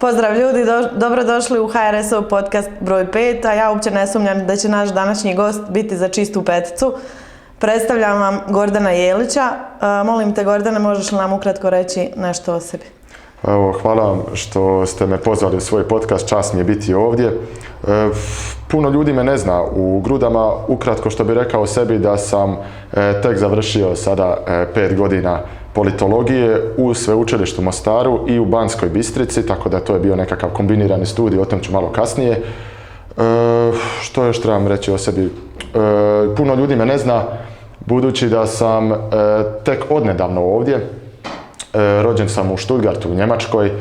Pozdrav ljudi, dobrodošli u HRS-ov podcast broj 5, a ja uopće ne sumnjam da će naš današnji gost biti za čistu peticu. Predstavljam vam Gordana Jelića. Molim te, Gordane, možeš li nam ukratko reći nešto o sebi? Evo, hvala vam što ste me pozvali u svoj podcast, čast mi je biti ovdje. Puno ljudi me ne zna u Grudama, ukratko što bih rekao o sebi da sam tek završio sada 5 godina politologije u Sveučilištu u Mostaru i u Banskoj Bistrici, tako da to je bio nekakav kombinirani studij, o tom ću malo kasnije. Što još trebam reći o sebi? Puno ljudi me ne zna, budući da sam tek odnedavno ovdje. Rođen sam u Stuttgartu u Njemačkoj,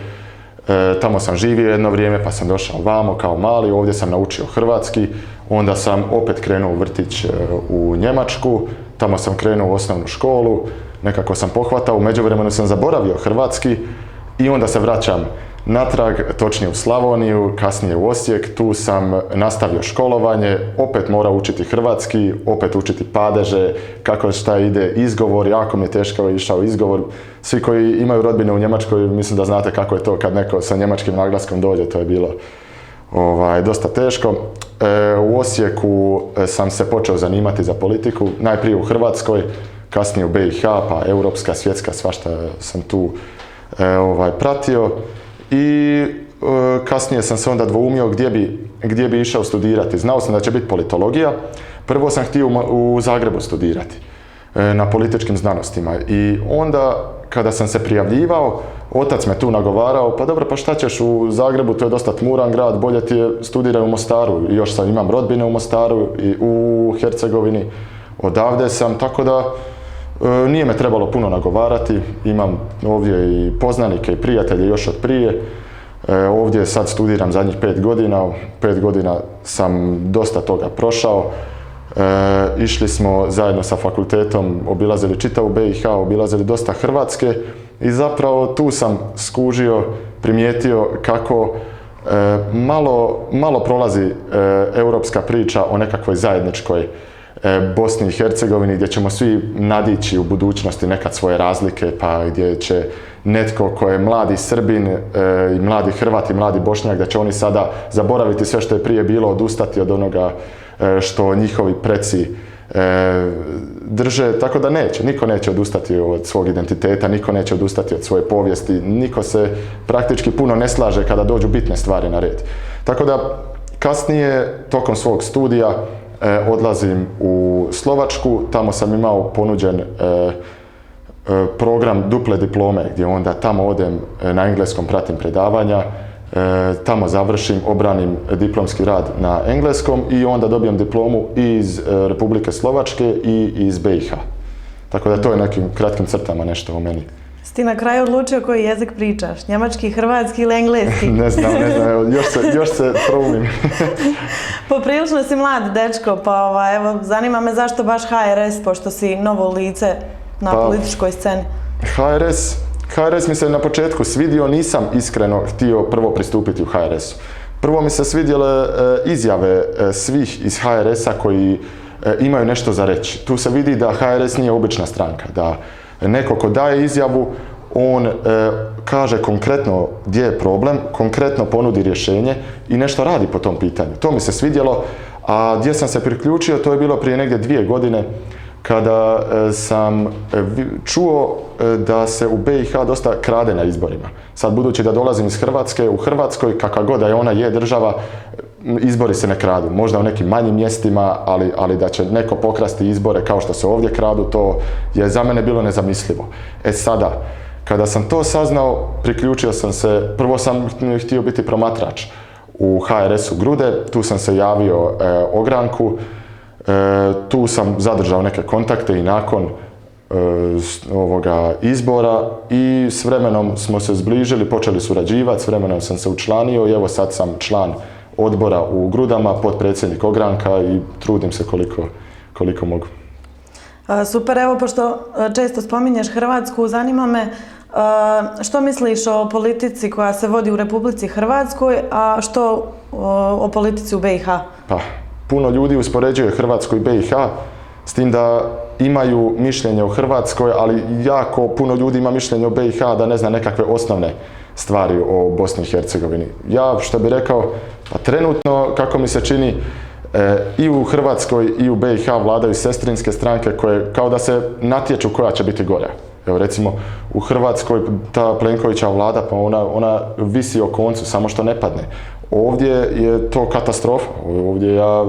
tamo sam živio jedno vrijeme pa sam došao vamo kao mali, ovdje sam naučio hrvatski, onda sam opet krenuo u vrtić u Njemačku, tamo sam krenuo u osnovnu školu, nekako sam pohvatao, u međuvremenu sam zaboravio hrvatski i onda se vraćam natrag, točnije u Slavoniju, kasnije u Osijek, tu sam nastavio školovanje, opet morao učiti hrvatski, opet učiti padeže, kako šta ide, izgovor, jako mi je teško išao izgovor. Svi koji imaju rodbine u Njemačkoj, mislim da znate kako je to kad neko sa njemačkim naglaskom dođe, to je bilo dosta teško. U Osijeku sam se počeo zanimati za politiku, najprije u Hrvatskoj, kasnije u BiH, pa europska, svjetska, svašta sam tu pratio. I kasnije sam se onda dvoumio gdje bi išao studirati. Znao sam da će biti politologija. Prvo sam htio u Zagrebu studirati na političkim znanostima. I onda kada sam se prijavljivao, otac me tu nagovarao, pa dobro, pa šta ćeš u Zagrebu, to je dosta tmuran grad, bolje ti je studiraj u Mostaru. I još sam, imam rodbine u Mostaru i u Hercegovini, odavde sam, tako da nije me trebalo puno nagovarati, imam ovdje i poznanike i prijatelje još od prije. Ovdje sad studiram zadnjih 5 godina, 5 godina sam dosta toga prošao. Išli smo zajedno sa fakultetom, obilazili čitavu BiH, obilazili dosta Hrvatske i zapravo tu sam skužio, primijetio kako malo prolazi europska priča o nekakvoj zajedničkoj Bosni i Hercegovini, gdje ćemo svi nadići u budućnosti nekad svoje razlike, pa gdje će netko ko je mladi Srbin i mladi Hrvat i mladi Bošnjak, da će oni sada zaboraviti sve što je prije bilo, odustati od onoga što njihovi preci drže, tako da niko neće odustati od svog identiteta, niko neće odustati od svoje povijesti, niko se praktički puno ne slaže kada dođu bitne stvari na red. Tako da kasnije, tokom svog studija, odlazim u Slovačku, tamo sam imao ponuđen program duple diplome, gdje onda tamo odem na engleskom, pratim predavanja, tamo završim, obranim diplomski rad na engleskom i onda dobijem diplomu iz Republike Slovačke i iz BiH. Tako da to je nekim kratkim crtama nešto o meni. Si ti na kraju odlučio koji jezik pričaš? Njemački, hrvatski ili engleski? Ne znam, još se proumim. Poprilično si mlad dečko, pa evo, zanima me zašto baš HRS, pošto si novo lice na političkoj sceni. HRS mi se na početku svidio, nisam iskreno htio prvo pristupiti u HRS-u. Prvo mi se svidjele izjave svih iz HRS-a koji imaju nešto za reći. Tu se vidi da HRS nije obična stranka, da neko ko daje izjavu, on kaže konkretno gdje je problem, konkretno ponudi rješenje i nešto radi po tom pitanju. To mi se svidjelo, a gdje sam se priključio, to je bilo prije negdje 2 godine, kada sam čuo da se u BiH dosta krade na izborima. Sad, budući da dolazim iz Hrvatske, u Hrvatskoj, kakva god da je ona je država, izbori se ne kradu. Možda u nekim manjim mjestima, ali da će neko pokrasti izbore kao što se ovdje kradu, to je za mene bilo nezamislivo. Sada, kada sam to saznao, priključio sam se, prvo sam htio biti promatrač u HRS-u Grude, tu sam se javio ogranku, tu sam zadržao neke kontakte i nakon ovoga izbora i s vremenom smo se zbližili, počeli surađivati, s vremenom sam se učlanio i evo sad sam član odbora u Grudama, potpredsjednik ogranka i trudim se koliko mogu. Super, evo pošto često spominješ Hrvatsku, zanima me što misliš o politici koja se vodi u Republici Hrvatskoj, a što o politici u BiH? Pa, puno ljudi uspoređuje Hrvatsku i BiH. S tim da imaju mišljenje o Hrvatskoj, ali jako puno ljudi ima mišljenje o BiH da ne zna nekakve osnovne stvari o Bosni i Hercegovini. Ja što bi rekao, pa trenutno kako mi se čini i u Hrvatskoj i u BiH vladaju sestrinske stranke koje kao da se natječu koja će biti gora. Evo recimo u Hrvatskoj ta Plenkovićeva vlada pa ona visi o koncu samo što ne padne. Ovdje je to katastrofa. Ovdje ja,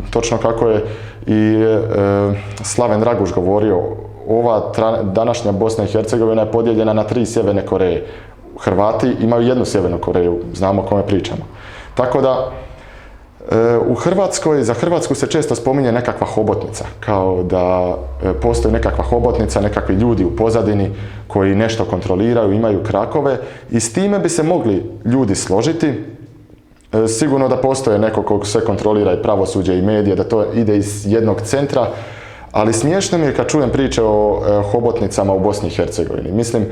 točno kako je i Slaven Draguš govorio, ova današnja Bosna i Hercegovina je podijeljena na 3 Sjeverne Koreje. Hrvati imaju jednu Sjevernu Koreju, znamo o kome pričamo. Tako da u Hrvatskoj, za Hrvatsku se često spominje nekakva hobotnica, kao da postoji nekakva hobotnica, nekakvi ljudi u pozadini koji nešto kontroliraju, imaju krakove i s time bi se mogli ljudi složiti. Sigurno da postoje neko kog sve kontrolira i pravosuđe i medije, da to ide iz jednog centra, ali smiješno mi je kad čujem priče o hobotnicama u Bosni i Hercegovini. Mislim,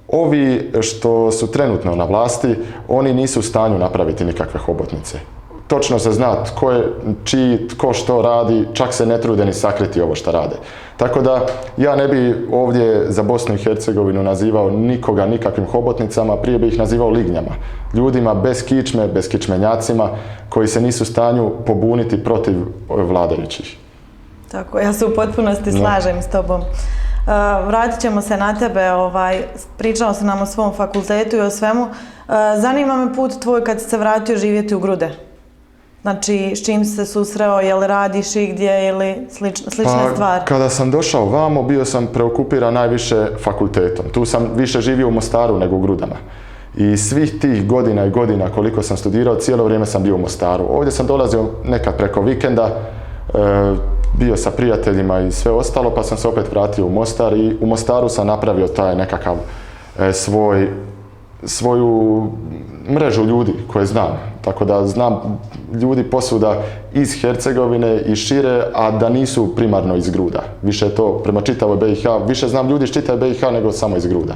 ovi što su trenutno na vlasti, oni nisu u stanju napraviti nikakve hobotnice. Točno se zna tko je čiji, tko što radi, čak se ne trude ni sakriti ovo što rade. Tako da ja ne bi ovdje za Bosnu i Hercegovinu nazivao nikoga nikakvim hobotnicama, prije bi ih nazivao lignjama. Ljudima bez kičme, bez kičmenjacima koji se nisu u stanju pobuniti protiv vladajućih. Tako, ja se u potpunosti slažem s tobom. Vratit ćemo se na tebe, pričao si nam o svom fakultetu i o svemu. Zanima me put tvoj kad si se vratio živjeti u Grude. Znači, s čim si se susreo, je li radiš igdje ili slične stvari? Kada sam došao vamo, bio sam preokupiran najviše fakultetom. Tu sam više živio u Mostaru nego u Grudama. I svih tih godina i godina koliko sam studirao, cijelo vrijeme sam bio u Mostaru. Ovdje sam dolazio nekad preko vikenda, bio sa prijateljima i sve ostalo, pa sam se opet vratio u Mostar i u Mostaru sam napravio taj nekakav svoju mrežu ljudi koje znam. Tako da znam ljudi posuda iz Hercegovine i šire, a da nisu primarno iz Gruda. Više je to prema čitavoj BiH, više znam ljudi iz čitave BiH nego samo iz Gruda.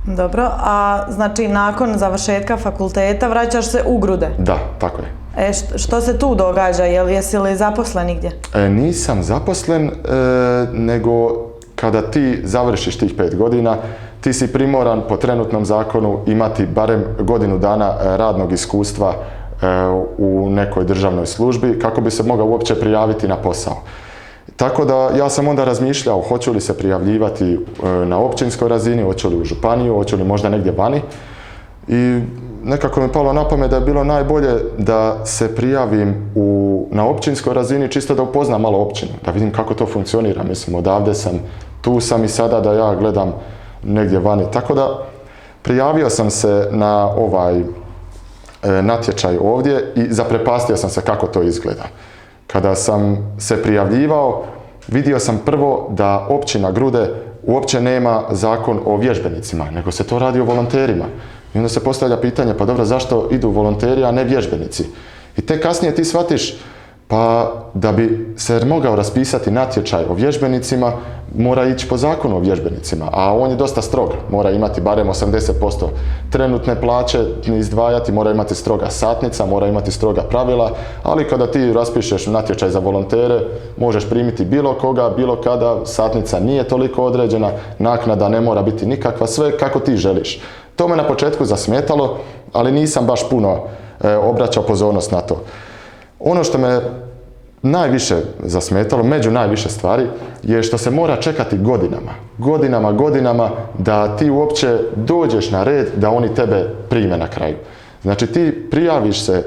Dobro, a znači nakon završetka fakulteta vraćaš se u Grude? Da, tako je. Što se tu događa? Jesi li zaposlen nigdje? Nisam zaposlen, nego kada ti završiš tih 5 godina, ti si primoran po trenutnom zakonu imati barem godinu dana radnog iskustva u nekoj državnoj službi kako bi se mogao uopće prijaviti na posao. Tako da ja sam onda razmišljao hoću li se prijavljivati na općinskoj razini, hoću li u županiju, hoću li možda negdje vani. I nekako mi je palo na pamet da je bilo najbolje da se prijavim na općinskoj razini čisto da upoznam malo općinu, da vidim kako to funkcionira. Mislim, odavde sam, tu sam i sada da ja gledam negdje vani. Tako da prijavio sam se na ovaj natječaj ovdje i zaprepastio sam se kako to izgleda. Kada sam se prijavljivao, vidio sam prvo da općina Grude uopće nema zakon o vježbenicima, nego se to radi o volonterima. I onda se postavlja pitanje, pa dobro, zašto idu volonteri, a ne vježbenici? I te kasnije ti shvatiš, pa da bi se mogao raspisati natječaj o vježbenicima, mora ići po zakonu o vježbenicima, a on je dosta strog. Mora imati barem 80% trenutne plaće izdvajati, mora imati stroga satnica, mora imati stroga pravila, ali kada ti raspišeš natječaj za volontere, možeš primiti bilo koga, bilo kada, satnica nije toliko određena, naknada ne mora biti nikakva, sve kako ti želiš. To me na početku zasmetalo, ali nisam baš puno obraćao pozornost na to. Ono što me najviše zasmetalo, među najviše stvari, je što se mora čekati godinama da ti uopće dođeš na red da oni tebe prime na kraju. Znači ti prijaviš se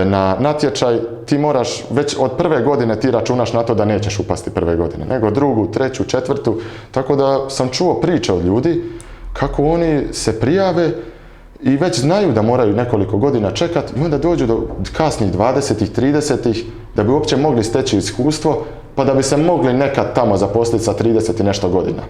na natječaj, ti moraš, već od prve godine ti računaš na to da nećeš upasti prve godine, nego drugu, treću, četvrtu, tako da sam čuo priče od ljudi kako oni se prijave i već znaju da moraju nekoliko godina čekati i onda dođu do kasnih 20-ih, 30-ih da bi uopće mogli steći iskustvo pa da bi se mogli nekad tamo zaposliti sa 30 i nešto godina.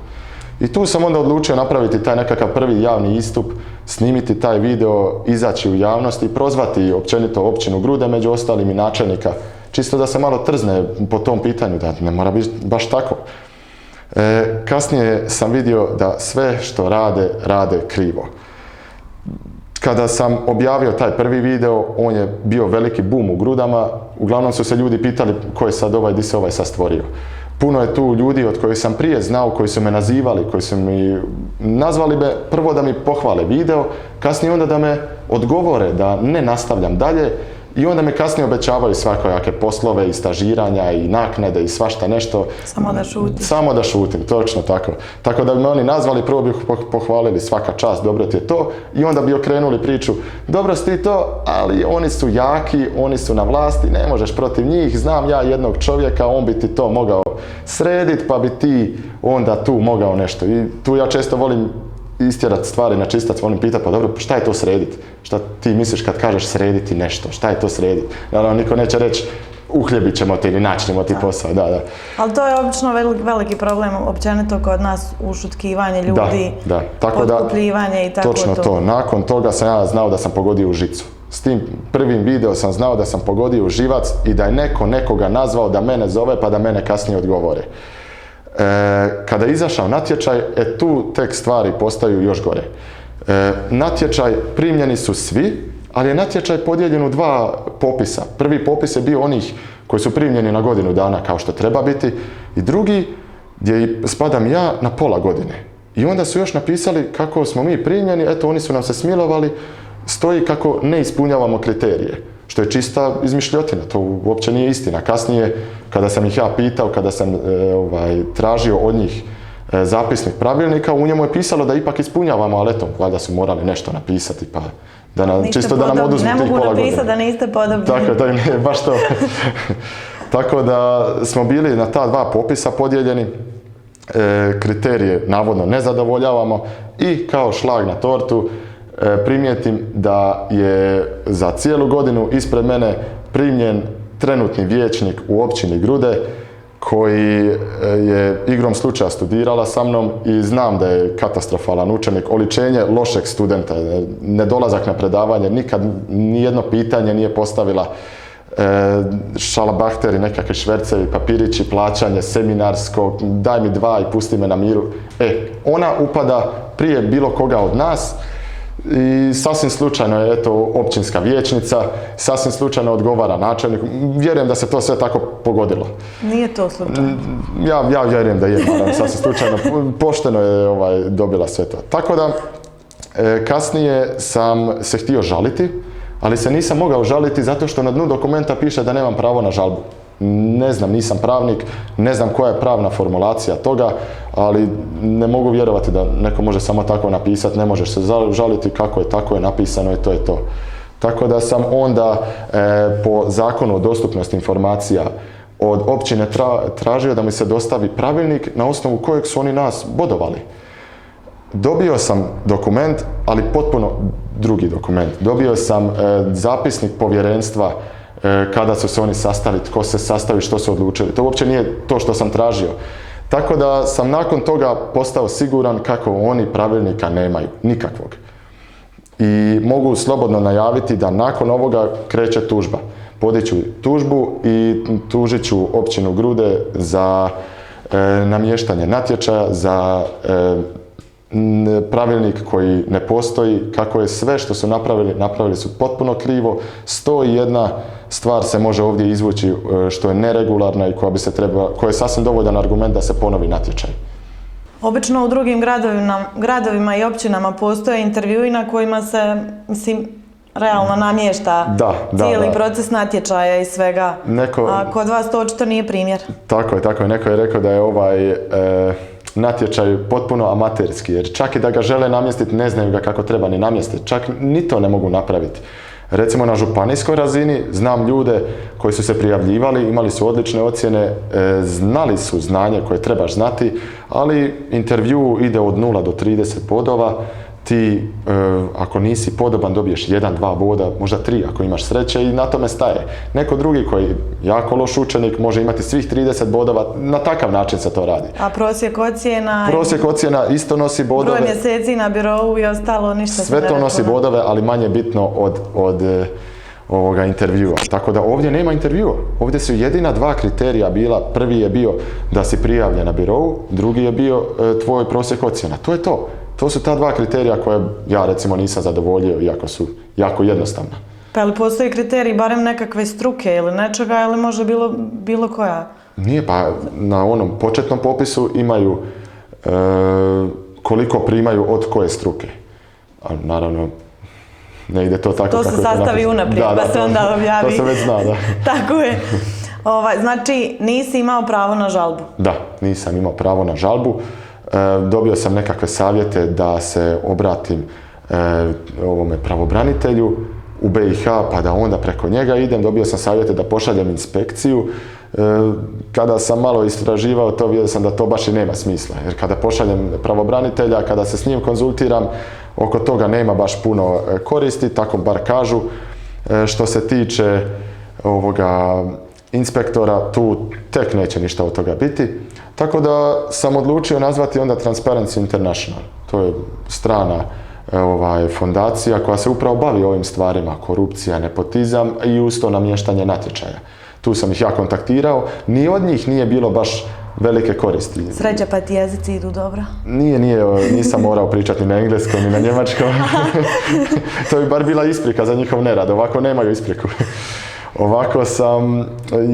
I tu sam onda odlučio napraviti taj nekakav prvi javni istup, snimiti taj video, izaći u javnost i prozvati općenito općinu Grude, među ostalim i načelnika, čisto da se malo trzne po tom pitanju, da ne mora biti baš tako. Kasnije sam vidio da sve što rade krivo. Kada sam objavio taj prvi video, on je bio veliki boom u Grudama, uglavnom su se ljudi pitali ko je sad ovaj, di se ovaj sad stvorio. Puno je tu ljudi od kojih sam prije znao, koji su me nazivali, koji su mi nazvali me, prvo da mi pohvale video, kasnije onda da me odgovore, da ne nastavljam dalje i onda me kasnije obećavaju svakojake poslove i stažiranja i naknade i svašta nešto. Samo da šutim. Samo da šutim, točno tako. Tako da bi me oni nazvali, prvo bi pohvalili svaka čast, dobro ti je to i onda bi okrenuli priču, dobro si ti to, ali oni su jaki, oni su na vlasti, ne možeš protiv njih, znam ja jednog čovjeka, on bi ti to mogao srediti, pa bi ti onda tu mogao nešto. I tu ja često volim istjerati stvari na čistac, volim pitati, pa dobro, šta je to srediti? Šta ti misliš kad kažeš srediti nešto? Šta je to srediti? Naravno, niko neće reći uhljebit ćemo ti ili načnemo ti posao, da. Ali to je obično veliki problem općenito kod nas, ušutkivanje ljudi, potkupljivanje i tako to. Točno to. Nakon toga sam ja znao da sam pogodio u žicu. S tim prvim video sam znao da sam pogodio u živac i da je neko nekoga nazvao da mene zove pa da mene kasnije odgovore. Kada je izašao natječaj, tu tek stvari postaju još gore. Natječaj, primljeni su svi, ali je natječaj podijeljen u dva popisa. Prvi popis je bio onih koji su primljeni na godinu dana kao što treba biti i drugi gdje spadam ja na pola godine. I onda su još napisali kako smo mi primljeni, eto oni su nam se smilovali, stoji kako ne ispunjavamo kriterije. Što je čista izmišljotina, to uopće nije istina. Kasnije, kada sam ih ja pitao, kada sam tražio od njih zapisnik pravilnika, u njemu je pisalo da ipak ispunjavamo, ali eto, valjda su morali nešto napisati, pa čisto da nam oduzmu tih pola godine. Ne mogu napisati da niste podobni. Tako, to je baš to. Tako da smo bili na ta dva popisa podijeljeni, kriterije navodno ne zadovoljavamo i kao šlag na tortu primijetim da je za cijelu godinu ispred mene primljen trenutni vijećnik u općini Grude koji je igrom slučaja studirala sa mnom i znam da je katastrofalan učenik, oličenje lošeg studenta, nedolazak na predavanje, nikad nijedno pitanje nije postavila, šalabahteri, nekakvi švercevi, papirići, plaćanje, seminarsko, daj mi 2 i pusti me na miru. Ona upada prije bilo koga od nas i sasvim slučajno je općinska vijećnica, sasvim slučajno odgovara načelnik. Vjerujem da se to sve tako pogodilo. Nije to slučajno. Ja vjerujem da je, naravno, sasvim slučajno. Pošteno je dobila sve to. Tako da, kasnije sam se htio žaliti, ali se nisam mogao žaliti zato što na dnu dokumenta piše da nemam pravo na žalbu. Ne znam, nisam pravnik, ne znam koja je pravna formulacija toga, ali ne mogu vjerovati da neko može samo tako napisati, ne možeš se žaliti kako je tako je napisano i to je to. Tako da sam onda po zakonu o dostupnosti informacija od općine tražio da mi se dostavi pravilnik na osnovu kojeg su oni nas bodovali. Dobio sam dokument, ali potpuno drugi dokument. Dobio sam zapisnik povjerenstva kada su se oni sastali, tko se sastavi, što su odlučili. To uopće nije to što sam tražio. Tako da sam nakon toga postao siguran kako oni pravilnika nemaju, nikakvog. I mogu slobodno najaviti da nakon ovoga kreće tužba. Podiću tužbu i tužit ću općinu Grude za namještanje natječaja, za pravilnik koji ne postoji, kako je sve što su napravili su potpuno krivo. 101 stvar se može ovdje izvući što je neregularna i koja je sasvim dovoljan argument da se ponovi natječaj. Obično u drugim gradovima i općinama postoje intervjui na kojima se, realno namješta cijeli proces natječaja i svega. A kod vas to očito nije primjer. Tako je. Neko je rekao da je ovaj natječaj potpuno amaterski, jer čak i da ga žele namjestiti, ne znaju ga kako treba ni namjestiti. Čak ni to ne mogu napraviti. Recimo na županijskoj razini znam ljude koji su se prijavljivali, imali su odlične ocjene, znali su znanje koje trebaš znati, ali intervju ide od 0 do 30 bodova. Ti, ako nisi podoban, dobiješ 1, 2 boda, možda 3 ako imaš sreće i na tome staje. Neko drugi koji je jako loš učenik može imati svih 30 bodova, na takav način se to radi. A prosjek ocjena? Prosjek ocjena isto nosi bodove. Broj mjeseci na birovu i ostalo, ništa se ne sve to nosi bodove, ali manje bitno od ovoga intervjua. Tako da ovdje nema intervjua. Ovdje su jedina 2 kriterija bila. Prvi je bio da si prijavljen na birovu, drugi je bio tvoj prosjek ocjena. To je to. To su ta 2 kriterija koje ja recimo nisam zadovoljio, iako su jako jednostavna. Pa li postoji kriterij barem nekakve struke ili nečega ili može bilo koja? Nije, pa na onom početnom popisu imaju koliko primaju od koje struke. A naravno, ne ide to tako to kako se sastavi unaprijed, pa se onda objavi. To se već zna, da. Tako je. Znači, nisi imao pravo na žalbu? Da, nisam imao pravo na žalbu. Dobio sam nekakve savjete da se obratim ovome pravobranitelju u BiH, pa da onda preko njega idem. Dobio sam savjete da pošaljem inspekciju. Kada sam malo istraživao to, vidio sam da to baš i nema smisla. Jer kada pošaljem pravobranitelja, kada se s njim konzultiram, oko toga nema baš puno koristi, tako bar kažu. Što se tiče ovoga inspektora, tu tek neće ništa od toga biti. Tako da sam odlučio nazvati onda Transparency International. To je strana fondacija koja se upravo bavi ovim stvarima, korupcija, nepotizam i uz to namještanje natječaja. Tu sam ih ja kontaktirao, ni od njih nije bilo baš velike koristi. Sreća pa ti jezici idu dobro? Nisam morao pričati ni na engleskom ni na njemačkom. To bi bar bila isprika za njihov nerad, ovako nemaju ispriku. Ovako sam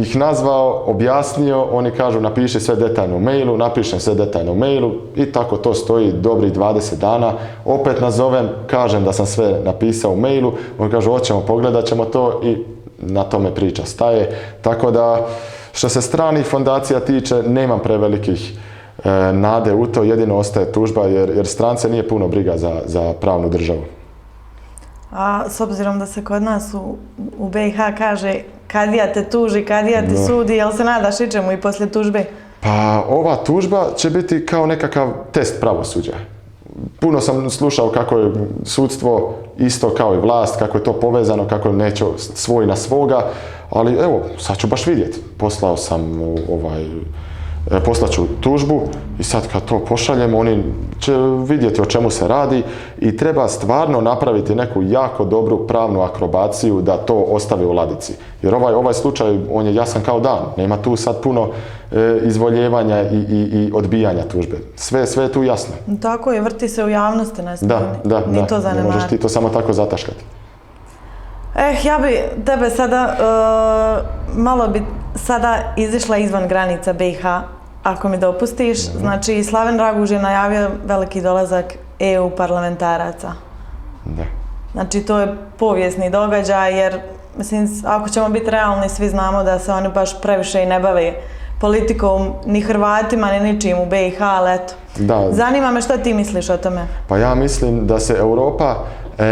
ih nazvao, objasnio, oni kažu napiši sve detaljno u mailu, napišem sve detaljno u mailu i tako to stoji dobrih 20 dana. Opet nazovem, kažem da sam sve napisao u mailu, oni kažu hoćemo, pogledat ćemo to i na tome priča staje. Tako da, što se stranih fondacija tiče, nemam prevelikih nade u to, jedino ostaje tužba jer strance nije puno briga za pravnu državu. A s obzirom da se kod nas u BiH kaže kadija te tuži, kadija te sudi, jel se nadaš ičemu i poslije tužbe? Pa ova tužba će biti kao nekakav test pravosuđa. Puno sam slušao kako je sudstvo isto kao i vlast, kako je to povezano, kako neće svoj na svoga, ali evo, sad ću baš vidjeti. Poslat ću tužbu i sad kad to pošaljem, oni će vidjeti o čemu se radi i treba stvarno napraviti neku jako dobru pravnu akrobaciju da to ostavi u ladici. Jer ovaj slučaj, on je jasan kao dan. Nema tu sad puno izvoljevanja i odbijanja tužbe. Sve je tu jasno. Tako je, vrti se u javnosti, ne smije. Da, ne možeš ti to samo tako zataškati. Ja bi tebe sada, malo bi sada izišla izvan granica BiH, ako mi dopustiš. Znači, Slaven Raguž je najavio veliki dolazak EU parlamentaraca. Da. Znači, to je povijesni događaj, jer, mislim, ako ćemo biti realni, svi znamo da se oni baš previše i ne bave politikom, ni Hrvatima, ni ničim u BiH, ali eto. Da. Zanima me što ti misliš o tome? Pa ja mislim da se Europa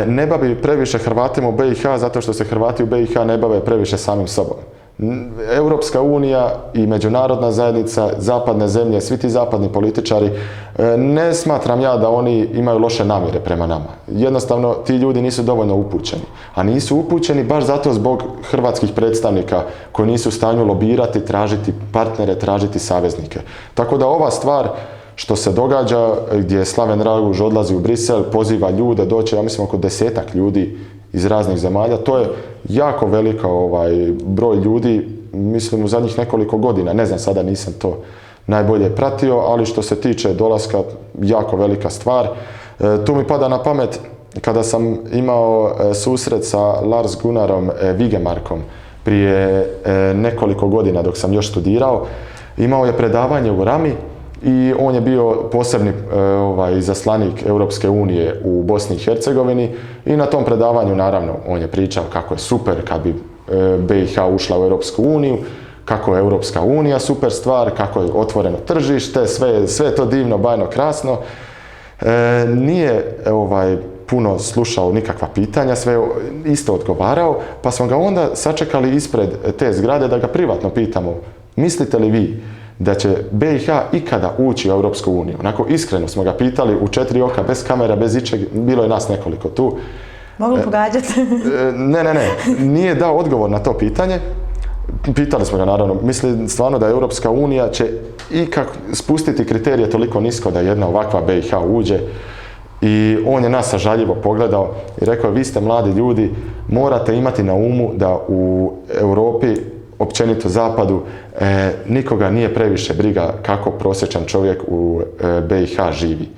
ne bavi previše Hrvatima u BiH zato što se Hrvati u BiH ne bave previše samim sobom. Europska unija i međunarodna zajednica, zapadne zemlje, svi ti zapadni političari, ne smatram ja da oni imaju loše namjere prema nama. Jednostavno, ti ljudi nisu dovoljno upućeni. A nisu upućeni baš zato zbog hrvatskih predstavnika koji nisu u stanju lobirati, tražiti partnere, tražiti saveznike. Tako da ova stvar što se događa, gdje Slaven Raguž odlazi u Brisel, poziva ljude, doće, ja mislim, oko 10-ak ljudi iz raznih zemalja. To je jako velika broj ljudi, mislim, u zadnjih nekoliko godina. Ne znam, sada nisam to najbolje pratio, ali što se tiče dolaska, jako velika stvar. Tu mi pada na pamet, kada sam imao susret sa Lars Gunnarom Vigemarkom prije nekoliko godina dok sam još studirao, imao je predavanje u Rami i on je bio posebni izaslanik Europske unije u Bosni i Hercegovini i na tom predavanju, naravno, on je pričao kako je super kad bi BiH ušla u Europsku uniju, kako je Europska unija super stvar, kako je otvoreno tržište, sve je to divno, bajno, krasno. Nije puno slušao nikakva pitanja, sve isto odgovarao, pa smo ga onda sačekali ispred te zgrade da ga privatno pitamo, mislite li vi da će BiH ikada ući u Europsku uniju? Onako iskreno smo ga pitali u 4 oka, bez kamera, bez ičeg, bilo je nas nekoliko tu. Mogu pogađati? Ne, nije dao odgovor na to pitanje. Pitali smo ga, naravno, misli stvarno da Europska unija će ikak spustiti kriterije toliko nisko da jedna ovakva BiH uđe. I on je nas sažaljivo pogledao i rekao, vi ste mladi ljudi, morate imati na umu da u Europi, općenito zapadu, nikoga nije previše briga kako prosječan čovjek u BiH živi.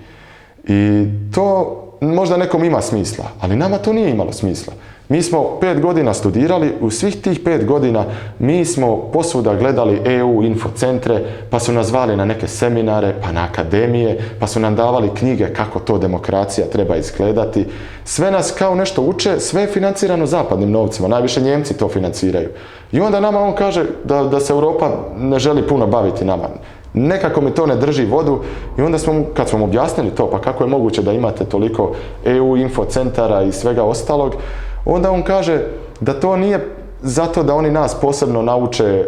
I to možda nekom ima smisla, ali nama to nije imalo smisla. Mi smo 5 godina studirali, u svih tih 5 godina mi smo posvuda gledali EU infocentre, pa su nas zvali na neke seminare, pa na akademije, pa su nam davali knjige kako to demokracija treba izgledati. Sve nas kao nešto uče, sve je financirano zapadnim novcima, najviše Njemci to financiraju. I onda nama on kaže da se Europa ne želi puno baviti nama. Nekako mi to ne drži vodu i onda kad smo mu objasnili to, pa kako je moguće da imate toliko EU infocentara i svega ostalog, onda on kaže da to nije zato da oni nas posebno nauče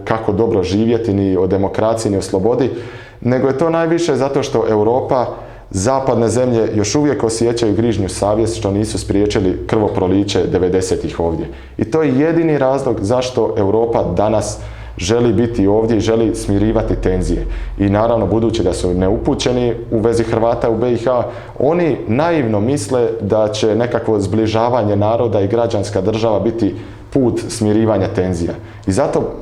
kako dobro živjeti, ni o demokraciji, ni o slobodi, nego je to najviše zato što Europa, zapadne zemlje još uvijek osjećaju grižnju savjest što nisu spriječili krvoproliće 90-ih ovdje. I to je jedini razlog zašto Europa danas želi biti ovdje i želi smirivati tenzije. I naravno, budući da su neupućeni u vezi Hrvata u BiH, oni naivno misle da će nekakvo zbližavanje naroda i građanska država biti put smirivanja tenzija. I zato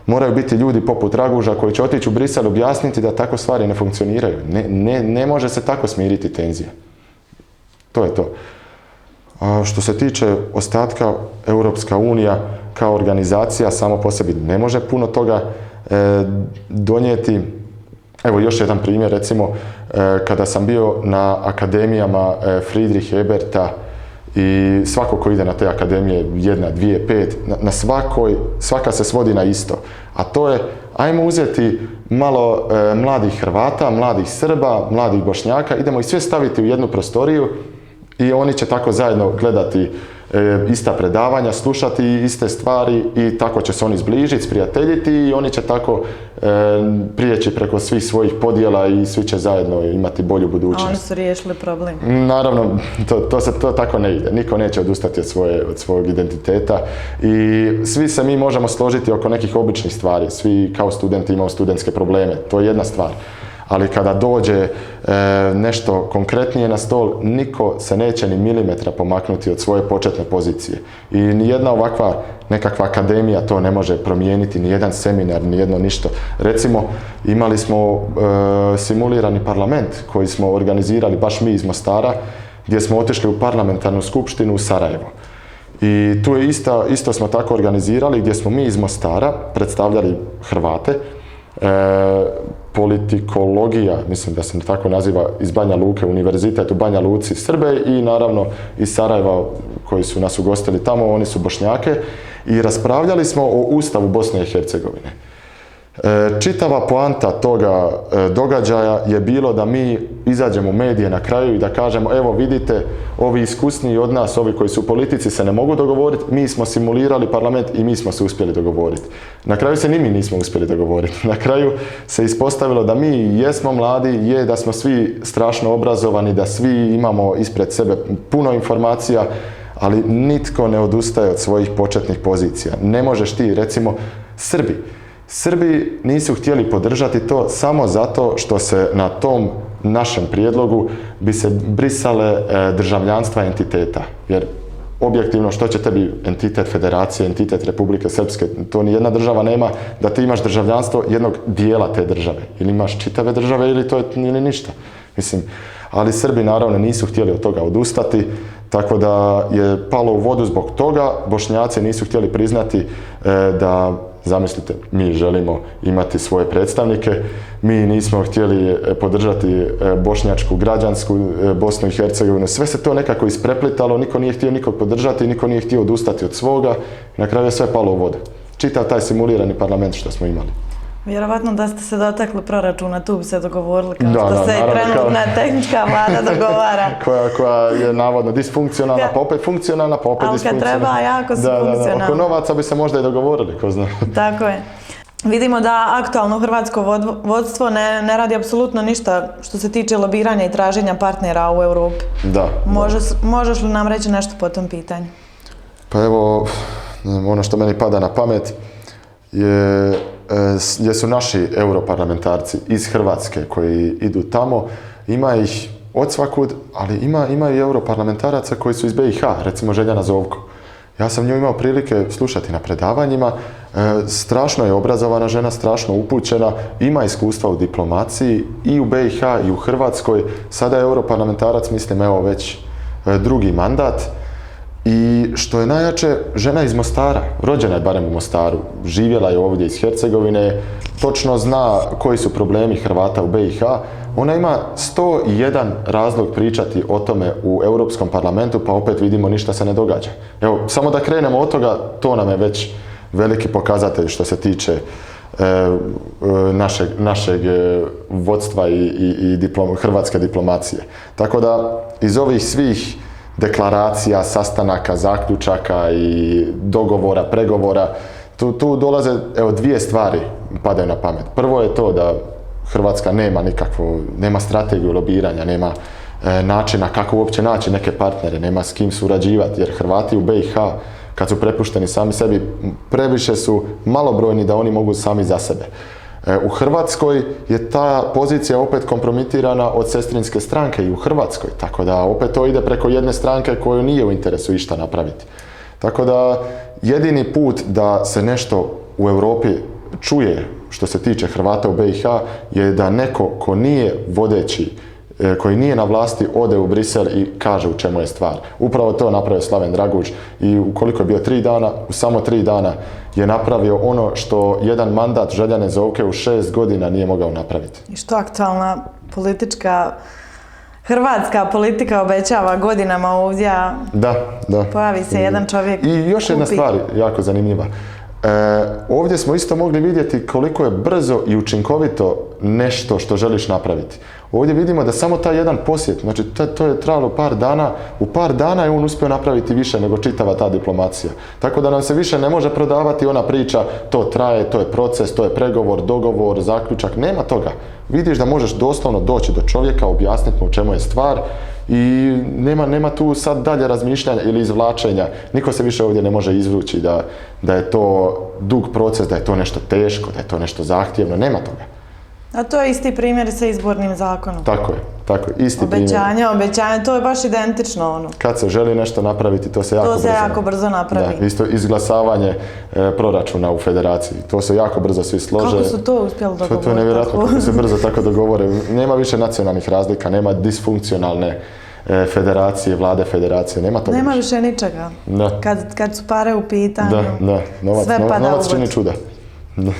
moraju biti ljudi poput Raguža koji će otići u Brisel objasniti da tako stvari ne funkcioniraju. Ne može se tako smiriti tenzija. To je to. A što se tiče ostatka, Europska unija kao organizacija samo po sebi ne može puno toga donijeti. Evo još jedan primjer, recimo kada sam bio na akademijama Friedrich Eberta i svako ko ide na te akademije, 1, 2, 5, na svaka se svodi na isto. A to je, ajmo uzeti malo mladih Hrvata, mladih Srba, mladih Bošnjaka, idemo ih sve staviti u jednu prostoriju i oni će tako zajedno gledati ista predavanja, slušati iste stvari i tako će se oni zbližiti, sprijateljiti i oni će tako prijeći preko svih svojih podjela i svi će zajedno imati bolju budućnost. A oni su riješili problem. Naravno, to tako ne ide. Niko neće odustati od svog identiteta i svi se mi možemo složiti oko nekih običnih stvari. Svi kao studenti imamo studentske probleme. To je jedna stvar. Ali kada dođe nešto konkretnije na stol, niko se neće ni milimetra pomaknuti od svoje početne pozicije. I nijedna ovakva nekakva akademija to ne može promijeniti, nijedan seminar, nijedno ništa. Recimo, imali smo simulirani parlament koji smo organizirali baš mi iz Mostara, gdje smo otišli u parlamentarnu skupštinu u Sarajevo. I tu je isto smo tako organizirali, gdje smo mi iz Mostara predstavljali Hrvate, politikologija, mislim da se tako naziva, iz Banja Luke, univerzitet u Banja Luci, Srbe i naravno iz Sarajeva koji su nas ugostili tamo, oni su Bošnjake i raspravljali smo o Ustavu Bosne i Hercegovine. Čitava poanta toga događaja je bilo da mi izađemo u medije na kraju i da kažemo evo vidite, ovi iskusniji od nas, ovi koji su u politici se ne mogu dogovoriti, mi smo simulirali parlament i mi smo se uspjeli dogovoriti. Na kraju se ni mi nismo uspjeli dogovoriti. Na kraju se ispostavilo da mi jesmo mladi, da smo svi strašno obrazovani, da svi imamo ispred sebe puno informacija, ali nitko ne odustaje od svojih početnih pozicija. Ne možeš ti, recimo, Srbi nisu htjeli podržati to samo zato što se na tom našem prijedlogu bi se brisale državljanstva entiteta. Jer objektivno što će tebi entitet federacije, entitet Republike Srpske, to nijedna država nema da ti imaš državljanstvo jednog dijela te države. Ili imaš čitave države ili ništa. Mislim, ali Srbi naravno nisu htjeli od toga odustati, tako da je palo u vodu zbog toga. Bošnjaci nisu htjeli priznati da, zamislite, mi želimo imati svoje predstavnike, mi nismo htjeli podržati bošnjačku građansku Bosnu i Hercegovinu. Sve se to nekako ispreplitalo, niko nije htio nikog podržati, niko nije htio odustati od svoga. Na kraju je sve palo u vodu. Čitav taj simulirani parlament što smo imali. Vjerovatno da ste se dotakli proračuna, tu bi se dogovorili kao što se trenutna tehnička vlada dogovara. koja je navodno disfunkcionalna, pa opet funkcionalna, pa opet disfunkcionalna. Ali kad treba, jako su funkcionalna. Oko novaca bi se možda i dogovorili, ko zna. Tako je. Vidimo da aktualno hrvatsko vodstvo ne radi apsolutno ništa što se tiče lobiranja i traženja partnera u Europi. Da. Možeš li nam reći nešto po tom pitanju? Pa evo, ono što meni pada na pamet jesu naši europarlamentarci iz Hrvatske koji idu tamo. Ima ih od svakud, ali ima i europarlamentaraca koji su iz BiH, recimo Željana Zovko. Ja sam nju imao prilike slušati na predavanjima. Strašno je obrazovana žena, strašno upućena, ima iskustva u diplomaciji i u BiH i u Hrvatskoj. Sada je europarlamentarac, mislim, evo već drugi mandat. I što je najjače, žena iz Mostara, rođena je barem u Mostaru, živjela je ovdje iz Hercegovine, točno zna koji su problemi Hrvata u BiH. Ona ima 101 razlog pričati o tome u Europskom parlamentu, pa opet vidimo ništa se ne događa. Evo, samo da krenemo od toga, to nam je već veliki pokazatelj što se tiče našeg vodstva i hrvatske diplomacije. Tako da iz ovih svih deklaracija, sastanaka, zaključaka i dogovora, pregovora, tu dolaze dvije stvari padaju na pamet. Prvo je to da Hrvatska nema strategiju lobiranja, nema načina kako uopće naći neke partnere, nema s kim surađivati, jer Hrvati u BiH kad su prepušteni sami sebi, previše su malobrojni da oni mogu sami za sebe. U Hrvatskoj je ta pozicija opet kompromitirana od sestrinske stranke i u Hrvatskoj, tako da opet to ide preko jedne stranke koju nije u interesu išta napraviti. Tako da jedini put da se nešto u Europi čuje što se tiče Hrvata u BiH je da neko ko nije vodeći, koji nije na vlasti, ode u Brisel i kaže u čemu je stvar. Upravo to napravio Slaven Draguč i ukoliko je bio 3 dana, u samo 3 dana je napravio ono što jedan mandat Željane Zovke u 6 godina nije mogao napraviti. I što aktualna hrvatska politika obećava godinama ovdje, Da. pojavi se jedan čovjek. I još jedna stvar jako zanimljiva. Ovdje smo isto mogli vidjeti koliko je brzo i učinkovito nešto što želiš napraviti. Ovdje vidimo da samo taj jedan posjet, znači to je trajalo par dana, u par dana je on uspio napraviti više nego čitava ta diplomacija. Tako da nam se više ne može prodavati ona priča, to traje, to je proces, to je pregovor, dogovor, zaključak, nema toga. Vidiš da možeš doslovno doći do čovjeka, objasniti mu u čemu je stvar i nema tu sad dalje razmišljanja ili izvlačenja. Niko se više ovdje ne može izvući da je to dug proces, da je to nešto teško, da je to nešto zahtjevno, nema toga. A to je isti primjer sa izbornim zakonom. Tako je, isti primjer. Obećanja, to je baš identično ono. Kad se želi nešto napraviti, to se jako brzo napravi. Da, isto izglasavanje proračuna u federaciji, to se jako brzo svi slože. Kako su to uspjeli dogovoriti? To je nevjerojatno kako se brzo tako dogovore. Nema više nacionalnih razlika, nema disfunkcionalne federacije, vlade federacije, nema toga. Nema više ničega. Da. Kad su pare u pitanju, sve pada novac čini čuda. Da.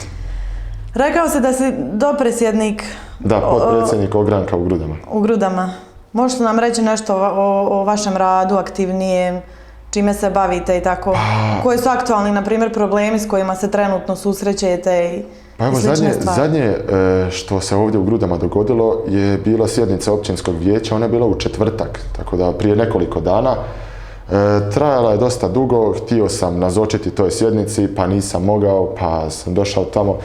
Rekao si da si dopredsjednik. Da, potpredsjednik ogranka u Grudama. Možete nam reći nešto o vašem radu, aktivnijem, čime se bavite i tako? Koji su aktualni, na primjer, problemi s kojima se trenutno susrećete i slične stvari? Zadnje što se ovdje u Grudama dogodilo je bila sjednica općinskog vijeća, ona je bila u četvrtak, tako da prije nekoliko dana. Trajala je dosta dugo, htio sam nazočiti toj sjednici, pa nisam mogao, pa sam došao tamo.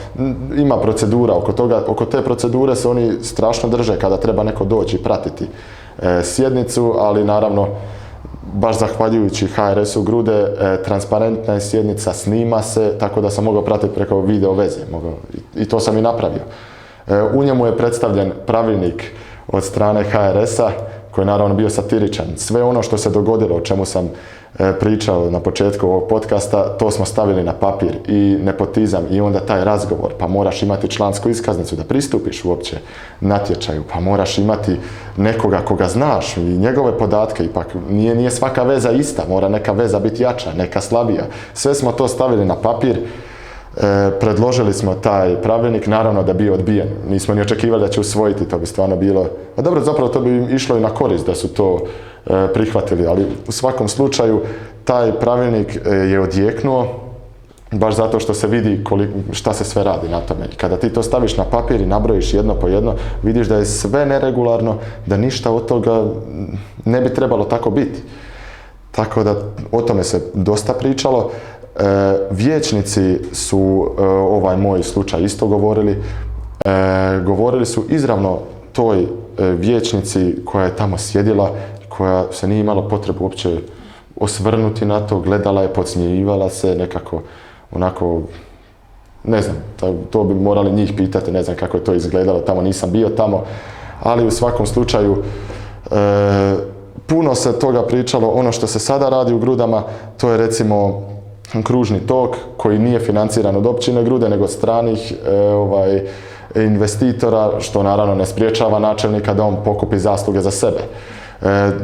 Ima procedura oko toga, oko te procedure se oni strašno drže kada treba neko doći i pratiti sjednicu, ali naravno, baš zahvaljujući HRS-u Grude, transparentna je sjednica, snima se, tako da sam mogao pratiti preko video veze. I to sam i napravio. U njemu je predstavljen pravilnik od strane HRS-a, koji je naravno bio satiričan. Sve ono što se dogodilo, o čemu sam pričao na početku ovog podcasta, to smo stavili na papir i nepotizam i onda taj razgovor, pa moraš imati člansku iskaznicu da pristupiš uopće natječaju, pa moraš imati nekoga koga znaš i njegove podatke, ipak nije svaka veza ista, mora neka veza biti jača, neka slabija. Sve smo to stavili na papir. Predložili smo taj pravilnik, naravno da bio odbijen. Nismo ni očekivali da će usvojiti, to bi stvarno bilo... A dobro, zapravo to bi im išlo i na korist da su to prihvatili, ali u svakom slučaju taj pravilnik je odjeknuo baš zato što se vidi šta se sve radi na tome. I kada ti to staviš na papir i nabrojiš jedno po jedno, vidiš da je sve neregularno, da ništa od toga ne bi trebalo tako biti. Tako da o tome se dosta pričalo. Vijećnici su ovaj moj slučaj isto govorili. Govorili su izravno toj vijećnici koja je tamo sjedila, koja se nije imala potrebu uopće osvrnuti na to, gledala je, podsmjejivala se nekako, onako, ne znam, to bi morali njih pitati, ne znam kako je to izgledalo, tamo nisam bio tamo, ali u svakom slučaju puno se toga pričalo. Ono što se sada radi u Grudama, to je recimo kružni tok koji nije financiran od općine Grude nego od stranih investitora, što naravno ne spriječava načelnika da on pokupi zasluge za sebe.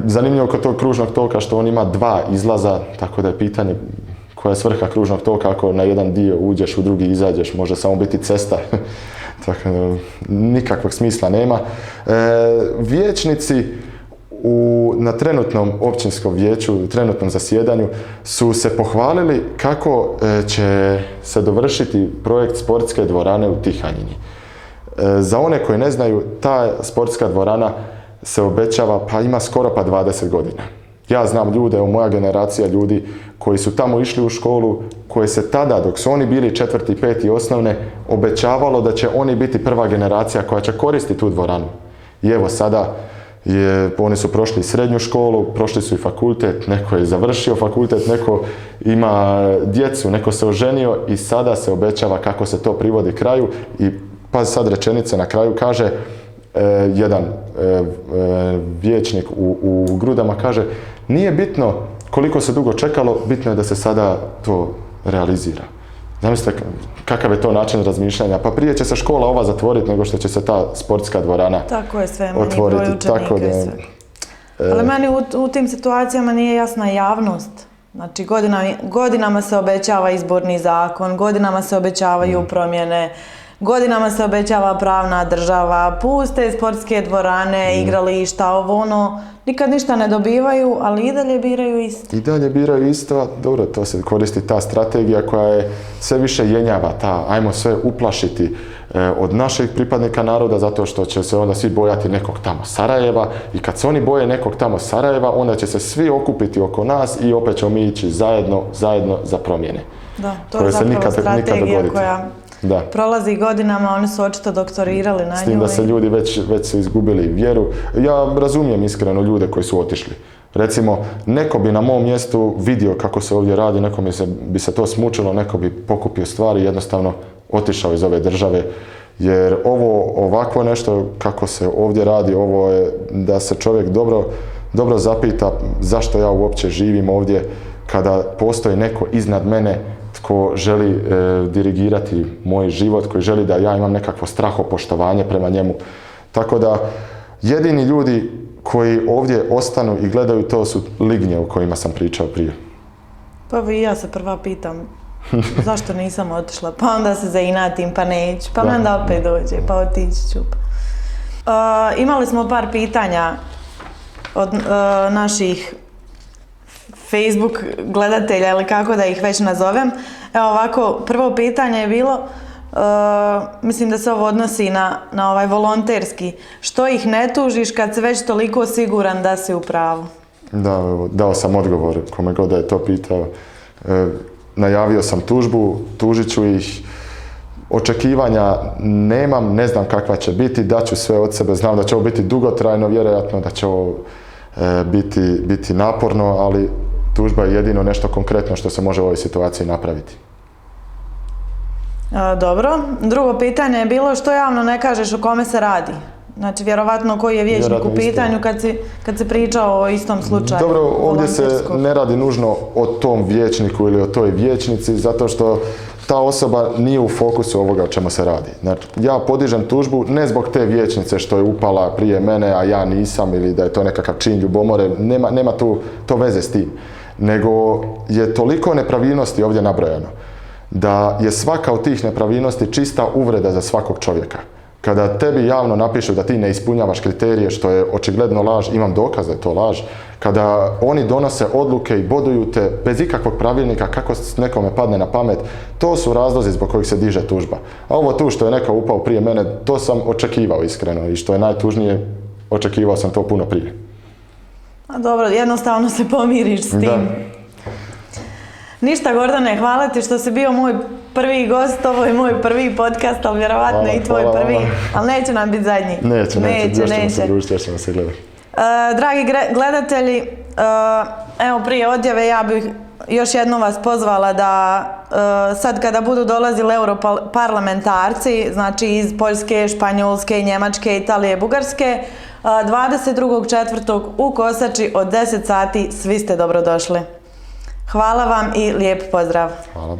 Zanimljivo kod tog kružnog toka što on ima 2 izlaza, tako da je pitanje koja je svrha kružnog toka ako na jedan dio uđeš, u drugi izađeš, može samo biti cesta. Tako da nikakvog smisla nema. Vijećnici na trenutnom općinskom vijeću, trenutnom zasjedanju su se pohvalili kako će se dovršiti projekt sportske dvorane u Tihanjini. Za one koji ne znaju, ta sportska dvorana se obećava, pa ima skoro pa 20 godina. Ja znam ljude, moja generacija ljudi koji su tamo išli u školu, koji se tada, dok su oni bili 4. i 5. osnovne, obećavalo da će oni biti prva generacija koja će koristiti tu dvoranu. I evo sada, oni su prošli srednju školu, prošli su i fakultet, neko je završio fakultet, neko ima djecu, neko se oženio i sada se obećava kako se to privodi kraju. I pa sad rečenice na kraju kaže, jedan vijećnik u Grudama kaže, nije bitno koliko se dugo čekalo, bitno je da se sada to realizira. Zamislite kakav je to način razmišljanja. Pa prije će se škola ova zatvoriti nego što će se ta sportska dvorana tako je, sve manji otvoriti. Broj učenika i sve. Ali meni u tim situacijama nije jasna javnost. Znači godinama se obećava izborni zakon, godinama se obećavaju promjene, godinama se obećava pravna država, puste sportske dvorane, igrališta, ovo ono, nikad ništa ne dobivaju, ali i dalje biraju isto. I dalje biraju isto, dobro, to se koristi ta strategija koja je sve više jenjava, ajmo sve uplašiti od naših pripadnika naroda, zato što će se onda svi bojati nekog tamo Sarajeva i kad se oni boje nekog tamo Sarajeva, onda će se svi okupiti oko nas i opet ćemo mi ići zajedno za promjene. Da, to je zapravo strategija koja da prolazi godinama, oni su očito doktorirali na nju. S tim da se ljudi već su izgubili vjeru. Ja razumijem iskreno ljude koji su otišli. Recimo, neko bi na mom mjestu vidio kako se ovdje radi, nekome bi se to smučilo, neko bi pokupio stvari i jednostavno otišao iz ove države. Jer ovako nešto kako se ovdje radi, ovo je da se čovjek dobro zapita zašto ja uopće živim ovdje kada postoji neko iznad mene tko želi dirigirati moj život, koji želi da ja imam nekakvo strahopoštovanje prema njemu. Tako da jedini ljudi koji ovdje ostanu i gledaju to su lignje o kojima sam pričao prije. Pa i ja se prva pitam zašto nisam otišla, pa onda se zainatim, pa neću, pa onda opet dođe, pa otići ću. Imali smo par pitanja od naših Facebook gledatelja ili kako da ih već nazovem. Evo ovako, prvo pitanje je bilo, mislim da se ovo odnosi na ovaj volonterski. Što ih ne tužiš kad si već toliko siguran da si u pravu? Da, dao sam odgovor kome god da je to pitao. Najavio sam tužbu, tužit ću ih. Očekivanja nemam, ne znam kakva će biti, daću sve od sebe, znam da će ovo biti dugotrajno, vjerojatno da će ovo biti naporno, ali tužba je jedino nešto konkretno što se može u ovoj situaciji napraviti. Dobro. Drugo pitanje je bilo što javno ne kažeš o kome se radi? Znači, vjerovatno koji je vijećnik u pitanju kad si pričao o istom slučaju. Dobro, ovdje se ne radi nužno o tom vijećniku ili o toj vijećnici, zato što ta osoba nije u fokusu ovoga o čemu se radi. Znači, ja podižem tužbu ne zbog te vijećnice što je upala prije mene, a ja nisam, ili da je to nekakav čin ljubomore, nema to veze s tim. Nego je toliko nepravilnosti ovdje nabrojano, da je svaka od tih nepravilnosti čista uvreda za svakog čovjeka. Kada tebi javno napišu da ti ne ispunjavaš kriterije, što je očigledno laž, imam dokaz da je to laž, kada oni donose odluke i boduju te bez ikakvog pravilnika kako nekome padne na pamet, to su razlozi zbog kojih se diže tužba. A ovo tu što je neko upao prije mene, to sam očekivao iskreno i što je najtužnije, očekivao sam to puno prije. A dobro, jednostavno se pomiriš s tim. Da. Ništa, Gordane, hvala ti što si bio moj prvi gost, ovo je moj prvi podcast, ali vjerovatno i tvoj prvi, ali neće nam biti zadnji. Neće, još ćemo se družiti, još ćemo se gledati. Dragi gledatelji, evo prije odjave ja bih još jednom vas pozvala da sad kada budu dolazili europarlamentarci, znači iz Poljske, Španjolske, Njemačke, Italije, Bugarske, 22.4. u Kosači od 10 sati svi ste dobrodošli. Hvala vam i lijep pozdrav. Hvala.